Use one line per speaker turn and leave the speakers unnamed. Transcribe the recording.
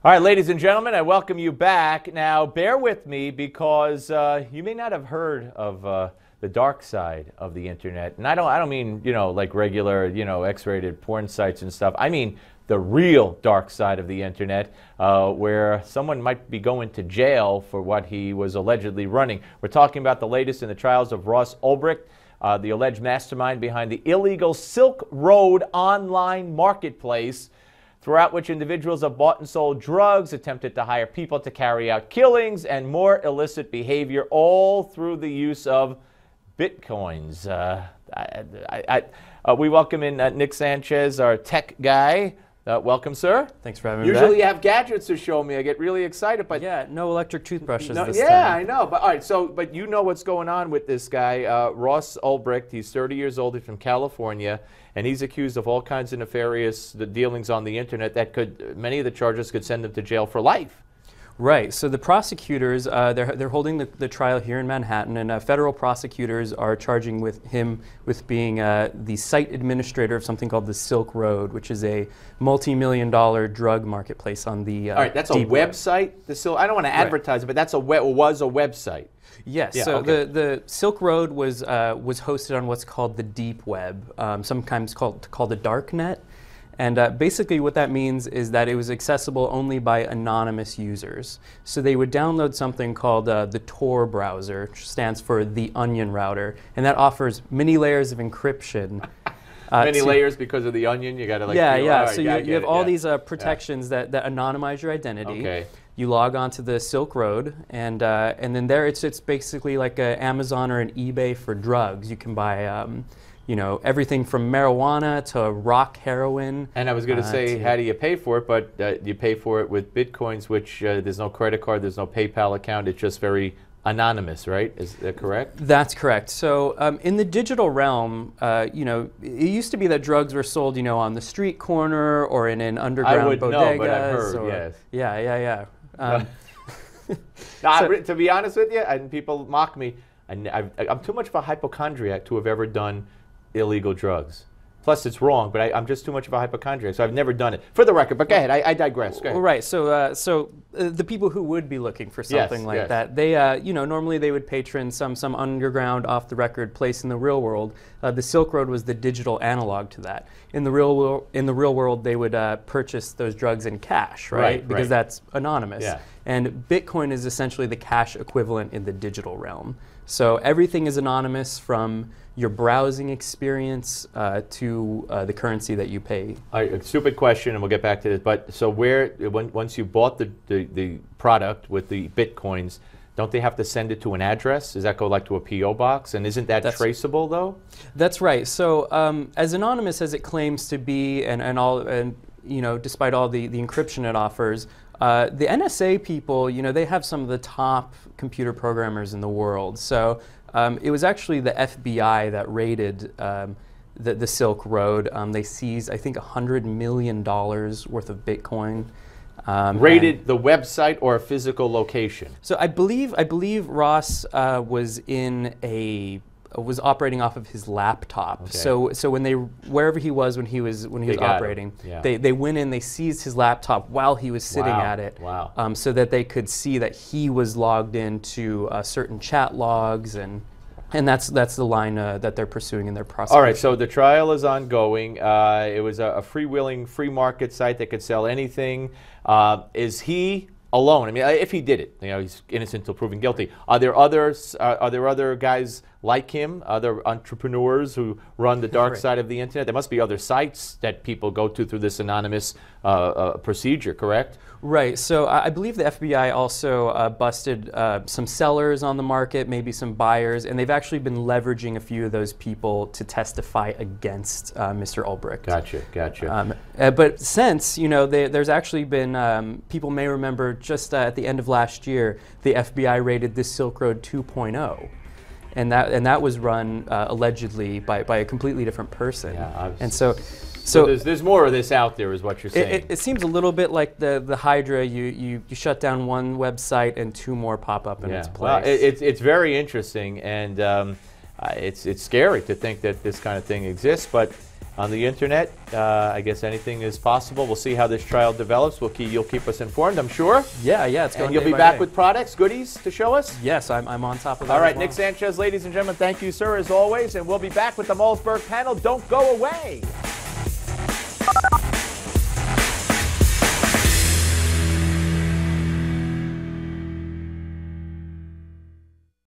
All right, ladies and gentlemen, I welcome you back. Now, bear with me because you may not have heard of the dark side of the internet. And I don't mean, like regular, X-rated porn sites and stuff. I mean the real dark side of the internet, where someone might be going to jail for what he was allegedly running. We're talking about the latest in the trials of Ross Ulbricht, the alleged mastermind behind the illegal Silk Road online marketplace, throughout which individuals have bought and sold drugs, attempted to hire people to carry out killings, and more illicit behavior, all through the use of bitcoins. We welcome in Nick Sanchez, our tech guy. Welcome, sir.
Thanks for having me
Usually
back.
you have gadgets to show me. I get really excited. But
yeah, no electric toothbrushes this
yeah,
time.
I know. But all right, but you know what's going on with this guy, Ross Ulbricht. He's 30 years old. He's from California, and he's accused of all kinds of nefarious dealings on the internet that many of the charges could send him to jail for life.
Right. So the prosecutors, they're holding the trial here in Manhattan, and federal prosecutors are charging him with being the site administrator of something called the Silk Road, which is a multi-million-dollar drug marketplace on the
all right, that's a website. I don't want to advertise it, but that's was a website.
Yes.
Yeah,
so
okay.
the Silk Road was hosted on what's called the deep web, sometimes called the dark net. And basically what that means is that it was accessible only by anonymous users. So they would download something called the Tor browser, which stands for the Onion Router, and that offers many layers of encryption.
Many layers because of the onion. You got to like.
Yeah.
Right,
so you have all these protections that anonymize your identity.
Okay.
You log on to the Silk Road, and then there it's basically like an Amazon or an eBay for drugs. You can buy everything from marijuana to rock heroin.
And I was going to say, how do you pay for it? But you pay for it with bitcoins, which there's no credit card, there's no PayPal account. It's just very anonymous, right? Is that correct?
That's correct. So in the digital realm, it used to be that drugs were sold, on the street corner or in an underground bodega.
I would know, but I've heard, yes.
Yeah.
To be honest with you, and people mock me, I'm too much of a hypochondriac to have ever done illegal drugs. Plus, it's wrong, but I'm just too much of a hypochondriac, so I've never done it. For the record, but go ahead, I digress. Go ahead.
Right, so the people who would be looking for something like that, they, normally they would patron some underground, off-the-record place in the real world. The Silk Road was the digital analog to that. In the real world, they would purchase those drugs in cash, right? Because that's anonymous. Yeah. And Bitcoin is essentially the cash equivalent in the digital realm. So everything is anonymous, from your browsing experience to the currency that you pay. All right,
a stupid question, and we'll get back to this. But so once you bought the product with the bitcoins, don't they have to send it to an address? Does that go like to a P.O. box? And isn't that traceable though?
That's right. So as anonymous as it claims to be, and despite all the encryption it offers, the NSA people, they have some of the top computer programmers in the world. So it was actually the FBI that raided the Silk Road. They seized, I think, $100 million worth of Bitcoin.
Raided the website or a physical location?
So I believe Ross was operating off of his laptop. Okay. So wherever he was when he was operating, they went in, they seized his laptop while he was sitting at it.
Wow.
So that they could see that he was logged into certain chat logs, and that's the line that they're pursuing in their prosecution.
All right, so the trial is ongoing. It was a freewheeling, free market site that could sell anything. Is he alone? I mean, if he did it, he's innocent until proven guilty. Are there others? Are there other guys like him, other entrepreneurs who run the dark side of the internet? There must be other sites that people go to through this anonymous procedure, correct?
Right. So I believe the FBI also busted some sellers on the market, maybe some buyers, and they've actually been leveraging a few of those people to testify against Mr. Ulbricht.
Gotcha.
But since, there's actually been, people may remember just at the end of last year, the FBI raided the Silk Road 2.0. And that was run allegedly by a completely different person.
Yeah,
and so
there's more of this out there, is what you're saying.
It seems a little bit like the Hydra. You shut down one website and two more pop up in its place.
Well, it's very interesting, and it's scary to think that this kind of thing exists. But on the internet. I guess anything is possible. We'll see how this trial develops. You'll keep us informed, I'm sure.
Yeah, it's going.
And you'll be back with products, goodies to show us?
Yes, I'm on top of that.
All right, Nick Sanchez, ladies and gentlemen, thank you, sir, as always. And we'll be back with the Malzberg panel. Don't go away.